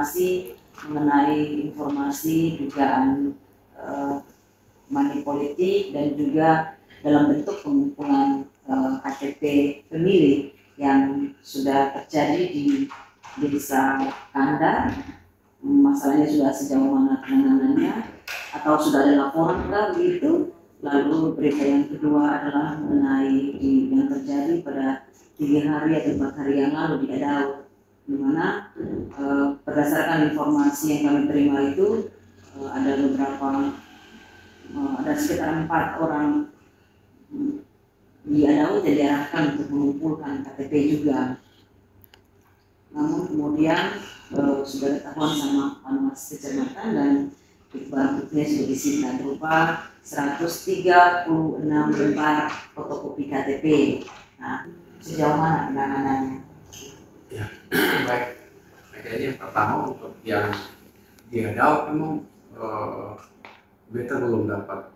informasi mengenai informasi dugaan money politik dan juga dalam bentuk pengumpulan KTP pemilih yang sudah terjadi di Desa Kandar. Masalahnya sudah sejauh mana penanganannya atau sudah ada laporan begitu. Lalu berita yang kedua adalah mengenai yang terjadi pada 3 hari atau 4 hari yang lalu di Adau, di mana berdasarkan informasi yang kami terima itu ada ada sekitar 4 orang di Adau yang diarahkan untuk mengumpulkan KTP juga. Namun kemudian sudah ketahuan sama Panwas Kecamatan dan barang buktinya sudah disita berupa 136 lembar fotokopi KTP. Nah, sejauh mana penanganannya? Ya, baik. Jadi yang pertama untuk yang di Adau memang beta belum dapat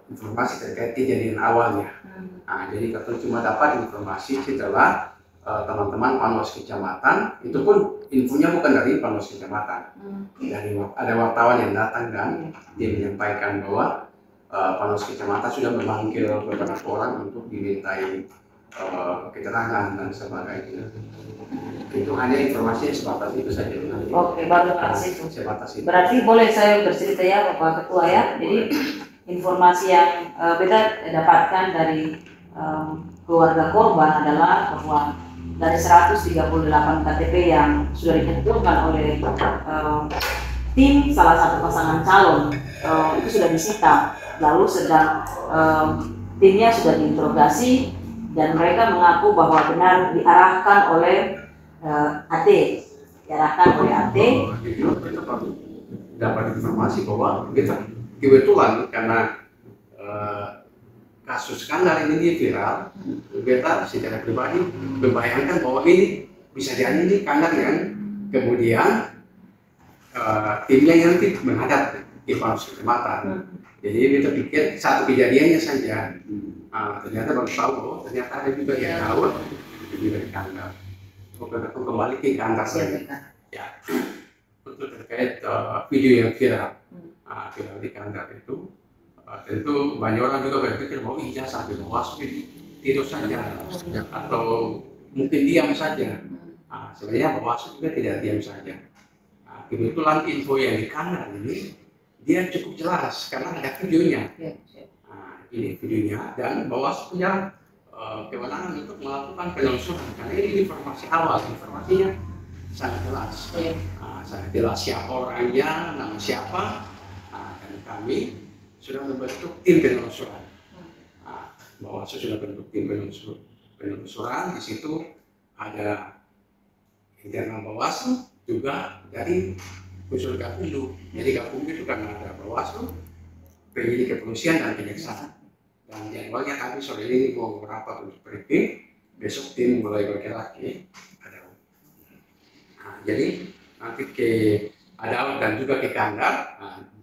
informasi terkait kejadian awalnya. Nah, jadi kita cuma dapat informasi setelah teman-teman Panwas Kecamatan, itu pun infonya bukan dari Panwas Kecamatan. Dari ada wartawan yang datang dan dia menyampaikan bahwa Panwas Kecamatan sudah memanggil beberapa orang untuk dimintai keterangan dan sebagainya. Itu hanya informasi sebatas itu saja. Oke, baru itu. Sebatas itu. Berarti boleh saya bercerita ya, Bapak Ketua ya. Jadi informasi yang beta dapatkan dari keluarga korban adalah bahwa dari 138 KTP yang sudah dikumpulkan oleh tim salah satu pasangan calon itu sudah disita. Lalu sedang timnya sudah diinterogasi dan mereka mengaku bahwa benar diarahkan oleh AT, Kita dapat informasi bahwa kita kebetulan karena kasus Kandar ini viral, kita secara pribadi membayangkan bahwa ini bisa jadi ini Kandar yang kemudian timnya yang nanti menghadap di Panwas Kecamatan. Jadi kita pikir satu kejadiannya saja. Ternyata baru tahu bahwa ternyata ada juga yang tahu itu dari Kandar. Aku kembali ke Kandar saja. Ya, untuk terkait video yang viral, viral di Kandar itu. Tentu banyak orang juga berpikir bahwa ijazah di Bawaslu tidur saja atau mungkin diam saja. Sebenarnya Bawaslu juga tidak diam saja. Kebetulan info yang di Kandar ini dia cukup jelas karena ada videonya. Ini videonya dan Bawaslu punya kewenangan untuk melakukan penelusuran karena ini informasi awal, informasinya sangat jelas. Sangat jelas siapa orangnya, nama siapa, dan kami sudah membentuk tim penelusuran. Bawaslu sudah bentuk tim penelusuran. Di situ ada internal Bawaslu juga dari unsur Gakumdu. Jadi Gakumdu itu karena ada Bawaslu, penyidik kepolisian dan kejaksaan. Dan jadwalnya kami sore ini mau merapat untuk briefing. Besok tim mulai bergerak ke Adau. Jadi nanti ke Adau dan juga ke Kandar.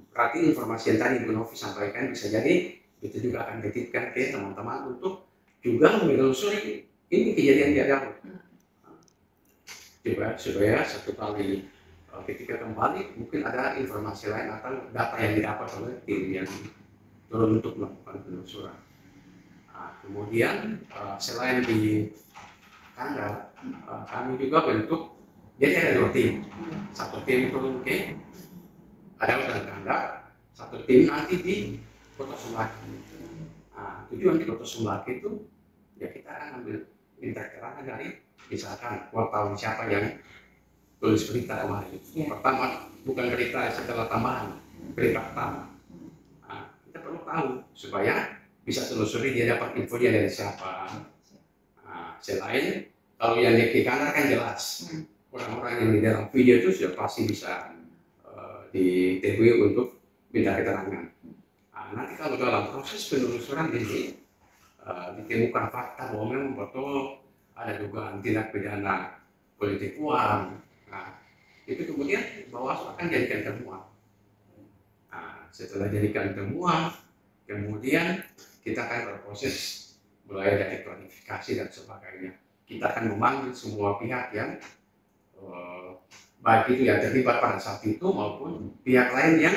Berarti informasi yang tadi Bu Novi sampaikan bisa jadi itu juga akan dititipkan ke teman-teman untuk juga menelusuri ini kejadian di Adau. Supaya satu kali ketika kembali mungkin ada informasi lain atau data yang didapat oleh tim yang turun untuk melakukan penelusuran. Kemudian selain di Kandar, kami juga bentuk, jadi ada 2 tim. Satu tim turun ke Adau dan Kandar, satu tim nanti di Kota Sumlaki. Tujuan di Kota Sumlaki itu ya kita akan ambil minta keterangan dari misalkan wartawan siapa yang tulis berita kemarin. Pertama bukan berita setelah tambahan, berita pertama. Kita perlu tahu supaya bisa telusuri dia dapat infonya dari siapa. Selain kalau yang di Kandar kan jelas orang-orang yang di dalam video itu sudah pasti bisa ditemui untuk minta keterangan. Nanti kalau dalam proses penelusuran ini ditemukan fakta bahwa memang betul ada dugaan tindak pidana politik uang, itu kemudian Bawaslu akan jadikan temuan. Setelah jadikan temuan, kemudian kita akan berproses mulai dari klarifikasi dan sebagainya. Kita akan memanggil semua pihak yang baik itu yang terlibat pada saat itu maupun pihak lain yang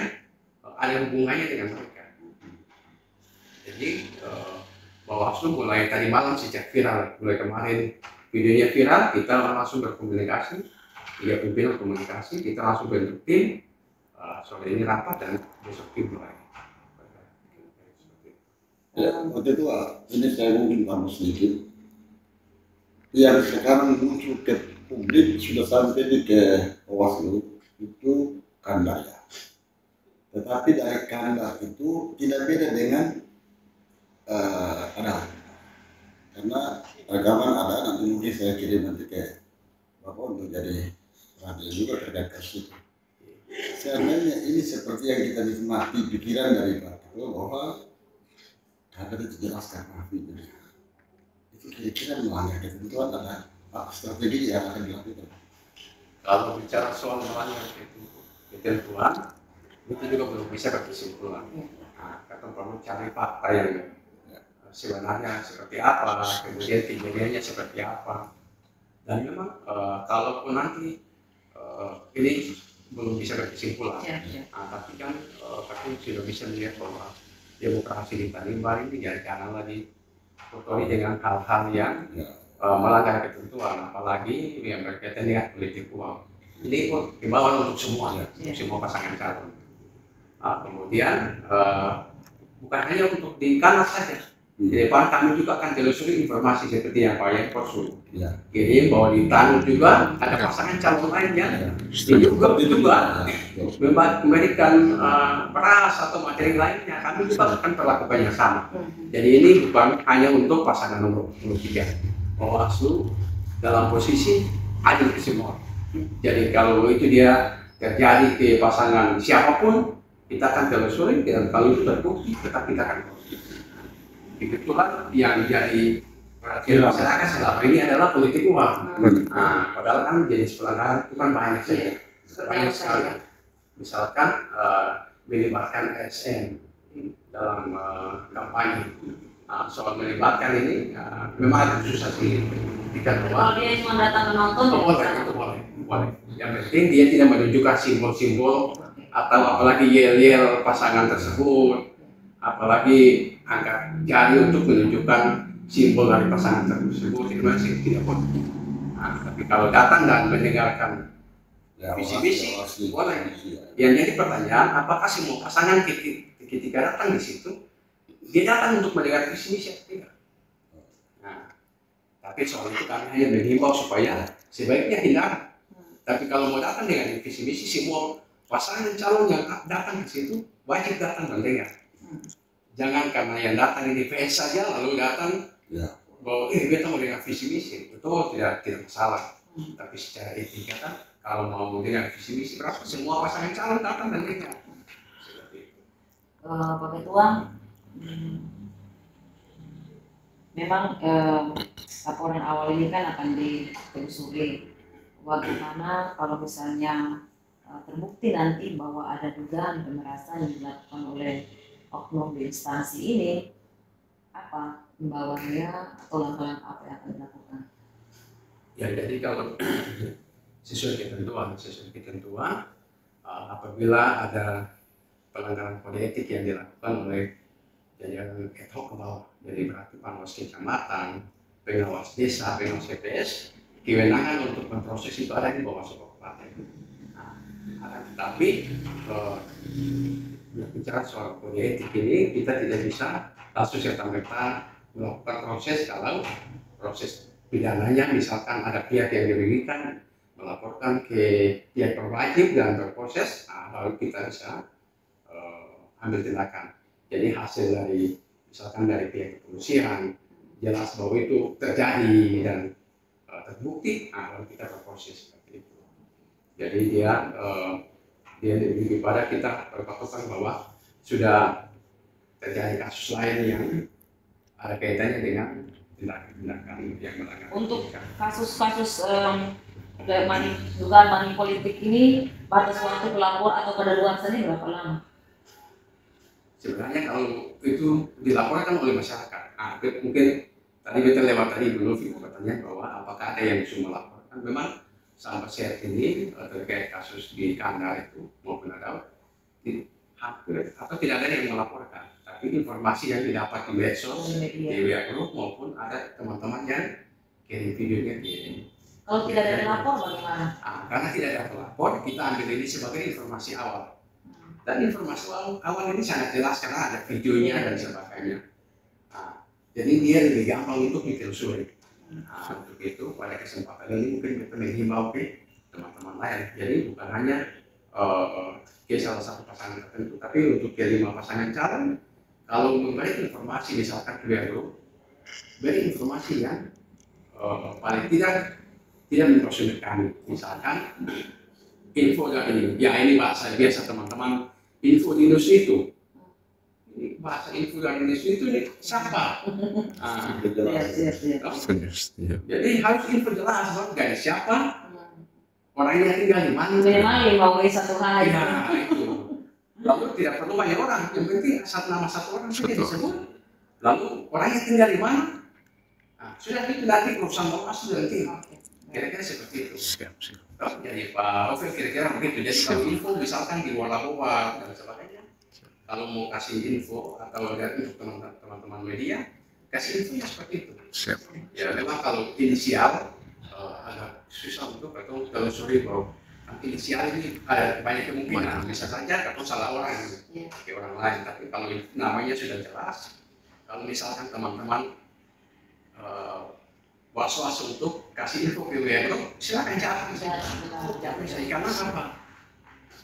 ada hubungannya dengan mereka. Jadi Bawaslu mulai tadi malam sejak viral, mulai kemarin videonya viral, kita langsung berkomunikasi, 3 pimpinan komunikasi, kita langsung bentuk tim, sore ini rapat dan besok tim mulai. Ya, waktu itu ini saya mungkin tambah sedikit. Yang sekarang muncul ke publik sudah sampai ke Bawaslu itu Kandar ya. Tetapi dari Kandar itu tidak beda dengan ada, karena rekaman ada, nanti mungkin saya kirim nanti ke Bapak untuk jadi radio juga terkait kasus itu. Sebenarnya ini seperti yang kita nikmati pikiran dari Bapak bahwa ada itu jelas karena itu kira-kira melanggar ketentuan ada strategi yang akan dilakukan. Kalau bicara soal melanggar ketentuan, itu juga belum bisa berkesimpulan. Nah, kita perlu cari fakta yang sebenarnya seperti apa, kemudian kejadiannya seperti apa. Dan memang kalaupun nanti ini belum bisa berkesimpulan, tapi kan tapi sudah bisa melihat bahwa demokrasi di Tanimbar ini jangan lagi kotori dengan hal-hal yang melanggar ketentuan, apalagi yang berkaitan dengan politik uang. Ini himbauan untuk semua, untuk semua pasangan calon. Kemudian bukan hanya untuk di Kanan saja. Di depan kami juga akan telusuri informasi seperti yang Pak Yekor suruh kirim bahwa di Tanu juga ada pasangan calon lainnya juga memberikan beras atau materi lainnya, kami juga akan perlakukan yang sama. Jadi ini bukan hanya untuk pasangan nomor 3. Bawaslu dalam posisi adil ke semua. Jadi kalau itu dia terjadi ke pasangan siapapun, kita akan telusuri, dan kalau itu terbukti tetap kita akan kebetulan yang jadi perhatian masyarakat selama ini adalah politik uang. Nah, padahal kan jenis pelanggaran itu kan banyak sekali. Misalkan melibatkan ASN dalam kampanye. Soal melibatkan ini memang agak susah sih. Kalau dia cuma datang menonton, itu boleh. Yang penting dia tidak menunjukkan simbol-simbol atau apalagi yel-yel pasangan tersebut, apalagi angkat jari untuk menunjukkan simbol dari pasangan tersebut, itu masih tidak boleh. Tapi kalau datang dan mendengarkan visi-visi, boleh. Yang jadi pertanyaan, apakah semua pasangan ketika datang di situ, dia datang untuk mendengar visi-misi atau tidak? Nah, tapi soal itu kami hanya menghimbau supaya sebaiknya hindari. Tapi kalau mau datang dengan visi-misi, semua pasangan calon yang datang di situ wajib datang mendengar. Jangan karena yang datang ini PS saja lalu datang bahwa kita mau dengar visi misi, betul, tidak masalah. Tapi secara etika kan kalau mau dengar visi misi berapa semua pasangan calon datang dan dengar. Seperti itu. Pak Ketua, memang laporan awal ini kan akan ditelusuri. Bagaimana kalau misalnya terbukti nanti bahwa ada dugaan pemerasan yang dilakukan oleh oknum di instansi ini, apa imbauannya atau langkah-langkah apa yang akan dilakukan? Ya, jadi kalau sesuai ketentuan, apabila ada pelanggaran kode etik yang dilakukan oleh jajaran ad hoc ke bawah, jadi berarti pengawas kecamatan, pengawas desa, pengawas TPS, kewenangan untuk memproses itu ada di bawah kabupaten. Tetapi bicara soal kode etik ini kita tidak bisa langsung serta-merta melakukan proses kalau proses pidananya misalkan ada pihak yang dirugikan melaporkan ke pihak berwajib dan berproses, lalu kita bisa ambil tindakan. Jadi hasil dari misalkan dari pihak kepolisian jelas bahwa itu terjadi dan terbukti, lalu kita berproses seperti itu. Jadi dia lebih pada kita berpatokan bahwa sudah terjadi kasus lain yang ada kaitannya dengan tindakan yang melanggar. Untuk kasus-kasus dugaan money politik ini, batas waktu pelapor atau kadaluarsanya berapa lama? Sebenarnya kalau itu dilaporkan oleh masyarakat, mungkin tadi kita lewat tadi dulu pertanyaan bahwa apakah ada yang bisa melaporkan. Memang share ini terkait kasus di Kandar itu maupun ada hampir atau tidak ada yang melaporkan, tapi informasi yang didapat di medsos, di WA Group maupun ada teman-teman yang kirim videonya kirim. Kalau tidak ada pelapor bagaimana? Karena tidak ada pelapor, kita ambil ini sebagai informasi awal. Dan informasi awal ini sangat jelas karena ada videonya dan sebagainya. Jadi dia lebih gampang untuk ditelusuri. Untuk itu pada kesempatan ini mungkin kita menghimbau ke teman-teman lain. Jadi bukan hanya ke salah satu pasangan tertentu, tapi untuk ke 5 pasangan calon, kalau memberi informasi misalkan ke Group, beri informasi yang paling tidak mempersulit kami. Misalkan info dari ini bahasa biasa teman-teman, info di news itu. Ini bahasa info dari news itu siapa? Jadi harus info jelas, dari siapa, orangnya tinggal di mana. Minimal 5W satu hari. Ya, itu. Lalu tidak perlu banyak orang, yang penting nama satu orang saja disebut. Lalu orangnya tinggal di mana? Sudah itu nanti perusahaan lokasi sudah nanti. Kira-kira seperti itu. Jadi Pak Ovel kira-kira begitu. Jadi kalau info misalkan di Walla dan sebagainya, kalau mau kasih info atau untuk teman-teman media, kasih infonya seperti itu. Ya memang kalau inisial agak susah untuk atau telusuri bahwa inisial ini ada banyak kemungkinan, bisa saja atau salah orang ke orang lain. Tapi kalau namanya sudah jelas, kalau misalkan teman-teman was-was untuk kasih info ke WA Group, silakan jangan saya karena apa?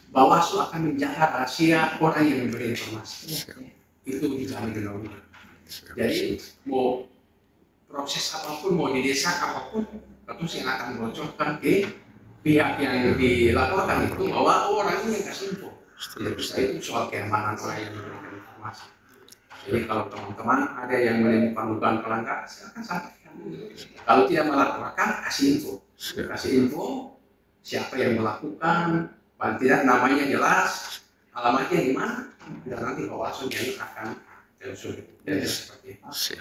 Bawaslu akan menjaga rahasia orang yang memberi informasi. Itu dijamin undang-undang. Jadi mau proses apapun, mau didesak apapun, terus yang akan bocorkan ke pihak yang dilaporkan itu bahwa orang ini yang kasih info. Itu soal keamanan orang yang memberikan informasi. Jadi kalau teman-teman ada yang menemukan dugaan pelanggaran, silakan sampaikan. Kalau tidak melaporkan, kasih info. Kasih info siapa yang melakukan, paling tidak namanya jelas, alamatnya di mana, dan nanti Bawaslu yang akan telusuri. Jadi seperti itu.